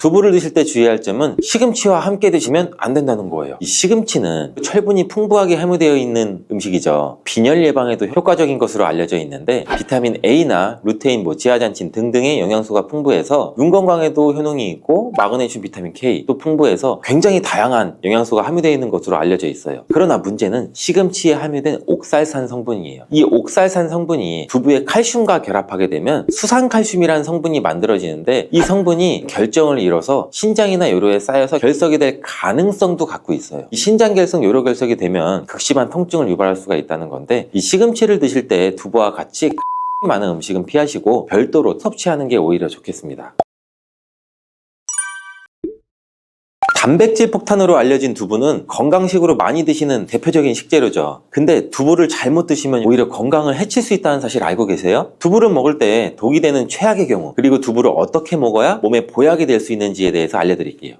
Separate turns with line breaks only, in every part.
두부를 드실 때 주의할 점은 시금치와 함께 드시면 안 된다는 거예요. 이 시금치는 철분이 풍부하게 함유되어 있는 음식이죠. 빈혈 예방에도 효과적인 것으로 알려져 있는데 비타민 A나 루테인, 지아잔틴 등등의 영양소가 풍부해서 눈 건강에도 효능이 있고 마그네슘, 비타민 K 또 풍부해서 굉장히 다양한 영양소가 함유되어 있는 것으로 알려져 있어요. 그러나 문제는 시금치에 함유된 옥살산 성분이에요. 이 옥살산 성분이 두부의 칼슘과 결합하게 되면 수산칼슘이라는 성분이 만들어지는데 이 성분이 결정을 잃어서 신장이나 요로에 쌓여서 결석이 될 가능성도 갖고 있어요. 이 신장 결석, 요로 결석이 되면 극심한 통증을 유발할 수가 있다는 건데 이 시금치를 드실 때 두부와 같이 많은 음식은 피하시고 별도로 섭취하는 게 오히려 좋겠습니다. 단백질 폭탄으로 알려진 두부는 건강식으로 많이 드시는 대표적인 식재료죠. 근데 두부를 잘못 드시면 오히려 건강을 해칠 수 있다는 사실 알고 계세요? 두부를 먹을 때 독이 되는 최악의 경우, 그리고 두부를 어떻게 먹어야 몸에 보약이 될 수 있는지에 대해서 알려드릴게요.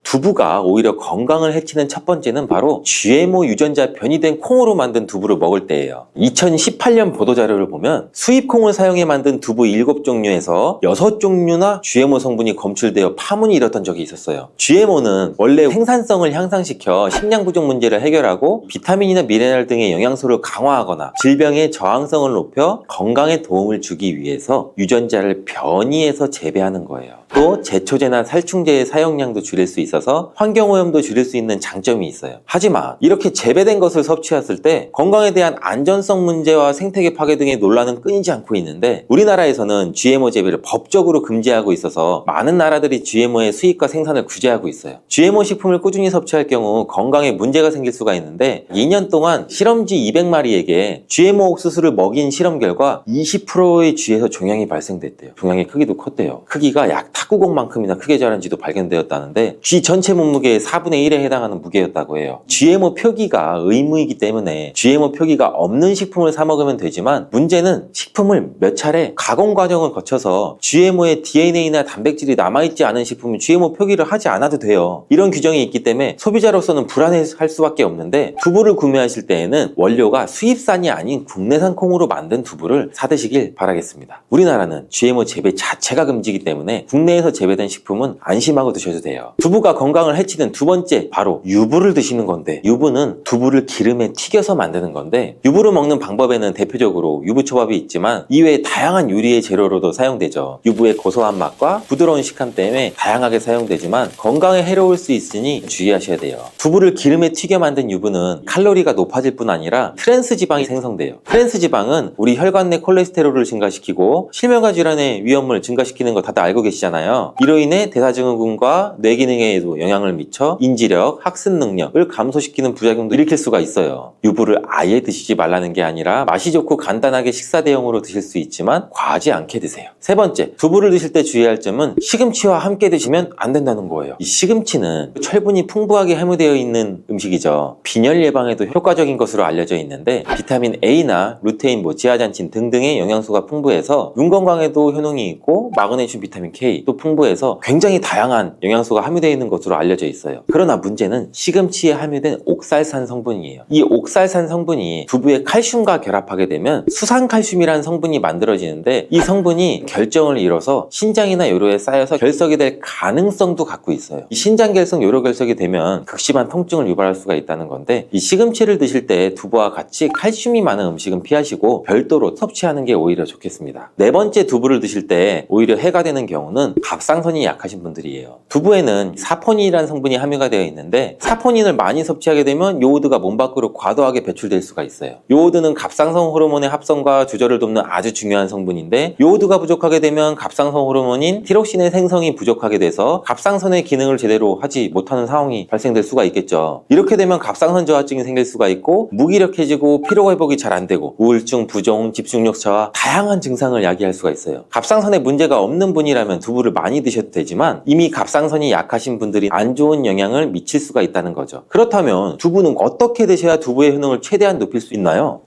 두부가 오히려 건강을 해치는 첫 번째는 바로 GMO 유전자 변이된 콩으로 만든 두부를 먹을 때예요. 2018년 보도자료를 보면 수입 콩을 사용해 만든 두부 7종류에서 6종류나 GMO 성분이 검출되어 파문이 일었던 적이 있었어요. GMO는 원래 생산성을 향상시켜 식량 부족 문제를 해결하고 비타민이나 미네랄 등의 영양소를 강화하거나 질병의 저항성을 높여 건강에 도움을 주기 위해서 유전자를 변이해서 재배하는 거예요. 또 제초제나 살충제의 사용량도 줄일 수 있어서 환경오염도 줄일 수 있는 장점이 있어요. 하지만 이렇게 재배된 것을 섭취했을 때 건강에 대한 안전성 문제와 생태계 파괴 등의 논란은 끊이지 않고 있는데 우리나라에서는 GMO 재배를 법적으로 금지하고 있어서 많은 나라들이 GMO의 수입과 생산을 규제하고 있어요. GMO 식품을 꾸준히 섭취할 경우 건강에 문제가 생길 수가 있는데 2년 동안 실험쥐 200마리에게 GMO 옥수수를 먹인 실험 결과 20%의 쥐에서 종양이 발생됐대요. 종양의 크기도 컸대요. 크기가 약 탁구공만큼이나 크게 자란 쥐도 발견되었다는데 쥐 전체 몸무게의 4분의 1에 해당하는 무게였다고 해요. GMO 표기가 의무이기 때문에 GMO 표기가 없는 식품을 사 먹으면 되지만 문제는 식품을 몇 차례 가공 과정을 거쳐서 GMO의 DNA나 단백질이 남아있지 않은 식품은 GMO 표기를 하지 않아도 돼요. 이런 규정이 있기 때문에 소비자로서는 불안해할 수밖에 없는데 두부를 구매하실 때에는 원료가 수입산이 아닌 국내산 콩으로 만든 두부를 사드시길 바라겠습니다. 우리나라는 GMO 재배 자체가 금지이기 때문에 국내에서 재배된 식품은 안심하고 드셔도 돼요. 두부가 건강을 해치는 두 번째, 바로 유부를 드시는 건데 유부는 두부를 기름에 튀겨서 만드는 건데 유부를 먹는 방법에는 대표적으로 유부초밥이 있지만 이외에 다양한 요리의 재료로도 사용되죠. 유부의 고소한 맛과 부드러운 식감 때문에 다양하게 사용되지만 건강에 해로울 수 있으니 주의하셔야 돼요. 두부를 기름에 튀겨 만든 유부는 칼로리가 높아질 뿐 아니라 트랜스 지방이 생성돼요. 트랜스 지방은 우리 혈관 내 콜레스테롤을 증가시키고 실명과 질환의 위험을 증가시키는 거 다들 알고 계시잖아요. 이로 인해 대사증후군과 뇌 기능에도 영향을 미쳐 인지력, 학습 능력을 감소시키는 부작용도 일으킬 수가 있어요. 유부를 아예 드시지 말라는 게 아니라 맛이 좋고 간단하게 식사 대용으로 드실 수 있지만 과하지 않게 드세요. 세 번째, 두부를 드실 때 주의할 점은 시금치와 함께 드시면 안 된다는 거예요. 이 시금치는 철분이 풍부하게 함유되어 있는 음식이죠. 빈혈 예방에도 효과적인 것으로 알려져 있는데 비타민 A나 루테인, 지아잔틴 등등의 영양소가 풍부해서 눈 건강에도 효능이 있고 마그네슘, 비타민 K 또 풍부해서 굉장히 다양한 영양소가 함유되어 있는 것으로 알려져 있어요. 그러나 문제는 시금치에 함유된 옥살산 성분이에요. 이 옥살산 성분이 두부의 칼슘과 결합하게 되면 수산칼슘이라는 성분이 만들어지는데 이 성분이 결정을 잃어서 신장이나 요로에 쌓여서 결석이 될 가능성도 갖고 있어요. 이 신장 결석, 요로 결석이 되면 극심한 통증을 유발할 수가 있다는 건데 이 시금치를 드실 때 두부와 같이 칼슘이 많은 음식은 피하시고 별도로 섭취하는 게 오히려 좋겠습니다. 네 번째, 두부를 드실 때 오히려 해가 되는 경우는 갑상선이 약하신 분들이에요. 두부에는 사포닌이라는 성분이 함유가 되어 있는데 사포닌을 많이 섭취하게 되면 요오드가 몸 밖으로 과도하게 배출될 수가 있어요. 요오드는 갑상선 호르몬의 합성과 조절을 돕는 아주 중요한 성분인데 요오드가 부족하게 되면 갑상선 호르몬인 티록신의 생성이 부족하게 돼서 갑상선의 기능을 제대로 하지 못하는 상황이 발생될 수가 있겠죠. 이렇게 되면 갑상선 저하증이 생길 수가 있고 무기력해지고 피로 회복이 잘 안 되고 우울증, 부종, 집중력 저하 다양한 증상을 야기할 수가 있어요. 갑상선에 문제가 없는 분이라면 두부를 많이 드셔도 되지만 이미 갑상선이 약하신 분들이 안 좋은 영향을 미칠 수가 있다는 거죠. 그렇다면 두부는 어떻게 드셔야 두부의 효능을 최대한 높일 수 있나요?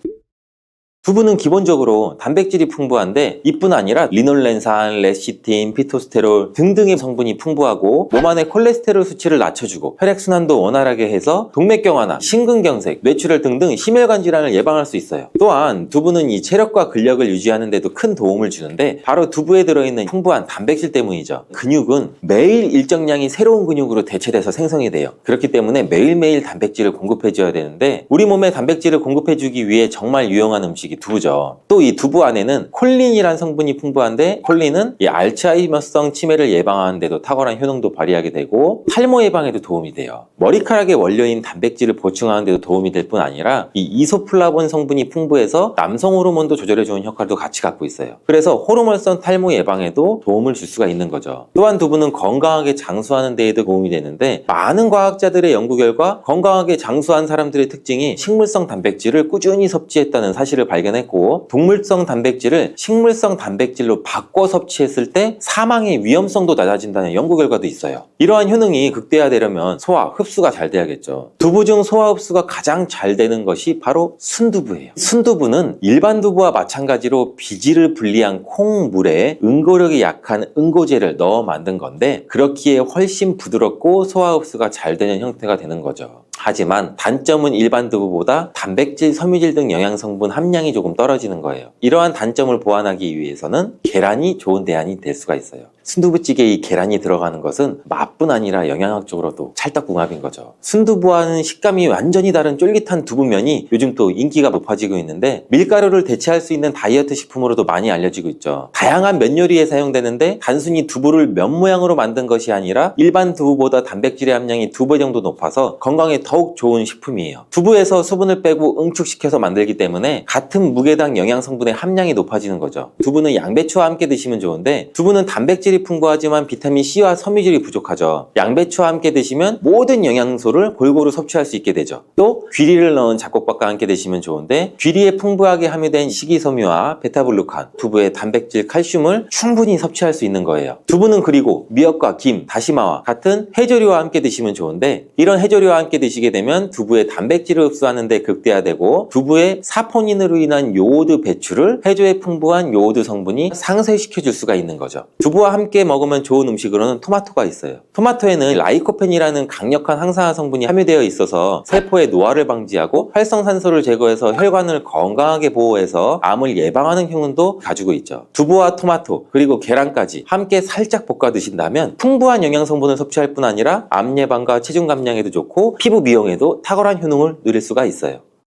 두부는 기본적으로 단백질이 풍부한데 이뿐 아니라 리놀렌산, 레시틴, 피토스테롤 등등의 성분이 풍부하고 몸 안의 콜레스테롤 수치를 낮춰주고 혈액순환도 원활하게 해서 동맥경화나 심근경색, 뇌출혈 등등 심혈관 질환을 예방할 수 있어요. 또한 두부는 이 체력과 근력을 유지하는 데도 큰 도움을 주는데 바로 두부에 들어있는 풍부한 단백질 때문이죠. 근육은 매일 일정량이 새로운 근육으로 대체돼서 생성이 돼요. 그렇기 때문에 매일매일 단백질을 공급해줘야 되는데 우리 몸에 단백질을 공급해주기 위해 정말 유용한 음식이 두부죠. 또 이 두부 안에는 콜린이라는 성분이 풍부한데 콜린은 이 알츠하이머성 치매를 예방하는 데도 탁월한 효능도 발휘하게 되고 탈모 예방에도 도움이 돼요. 머리카락의 원료인 단백질을 보충하는 데도 도움이 될 뿐 아니라 이 이소플라본 성분이 풍부해서 남성 호르몬도 조절해주는 역할도 같이 갖고 있어요. 그래서 호르몬성 탈모 예방에도 도움을 줄 수가 있는 거죠. 또한 두부는 건강하게 장수하는 데에도 도움이 되는데 많은 과학자들의 연구 결과 건강하게 장수한 사람들의 특징이 식물성 단백질을 꾸준히 섭취했다는 사실을 발견했고 동물성 단백질을 식물성 단백질로 바꿔 섭취했을 때 사망의 위험성도 낮아진다는 연구 결과도 있어요. 이러한 효능이 극대화되려면 소화, 흡수가 잘 돼야겠죠. 두부 중 소화 흡수가 가장 잘 되는 것이 바로 순두부예요. 순두부는 일반 두부와 마찬가지로 비질을 분리한 콩물에 응고력이 약한 응고제를 넣어 만든 건데 그렇기에 훨씬 부드럽고 소화 흡수가 잘 되는 형태가 되는 거죠. 하지만 단점은 일반 두부보다 단백질, 섬유질 등 영양 성분 함량이 조금 떨어지는 거예요. 이러한 단점을 보완하기 위해서는 계란이 좋은 대안이 될 수가 있어요. 순두부찌개에 이 계란이 들어가는 것은 맛뿐 아니라 영양학적으로도 찰떡궁합인 거죠. 순두부와는 식감이 완전히 다른 쫄깃한 두부면이 요즘 또 인기가 높아지고 있는데 밀가루를 대체할 수 있는 다이어트 식품으로도 많이 알려지고 있죠. 다양한 면 요리에 사용되는데 단순히 두부를 면 모양으로 만든 것이 아니라 일반 두부보다 단백질의 함량이 2배 정도 높아서 건강에 더욱 좋은 식품이에요. 두부에서 수분을 빼고 응축시켜서 만들기 때문에 같은 무게당 영양 성분의 함량이 높아지는 거죠. 두부는 양배추와 함께 드시면 좋은데 두부는 단백질이 풍부하지만 비타민 C와 섬유질이 부족하죠. 양배추와 함께 드시면 모든 영양소를 골고루 섭취할 수 있게 되죠. 또 귀리를 넣은 잡곡밥과 함께 드시면 좋은데 귀리에 풍부하게 함유된 식이섬유와 베타블루칸, 두부의 단백질, 칼슘을 충분히 섭취할 수 있는 거예요. 두부는 그리고 미역과 김, 다시마와 같은 해조류와 함께 드시면 좋은데 이런 해조류와 함께 드시게 되면 두부의 단백질을 흡수하는 데 극대화되고 두부의 사포닌으로 인한 요오드 배출을 해조의 풍부한 요오드 성분이 상쇄시켜 줄 수가 있는 거죠. 두부와 함께 먹으면 좋은 음식으로는 토마토가 있어요. 토마토에는 라이코펜이라는 강력한 항산화 성분이 함유되어 있어서 세포의 노화를 방지하고 활성산소를 제거해서 혈관을 건강하게 보호해서 암을 예방하는 효능도 가지고 있죠. 두부와 토마토 그리고 계란까지 함께 살짝 볶아 드신다면 풍부한 영양 성분을 섭취할 뿐 아니라 암 예방과 체중 감량에도 좋고 피부 미용에도 탁월한 효능을 누릴 수가 있어요.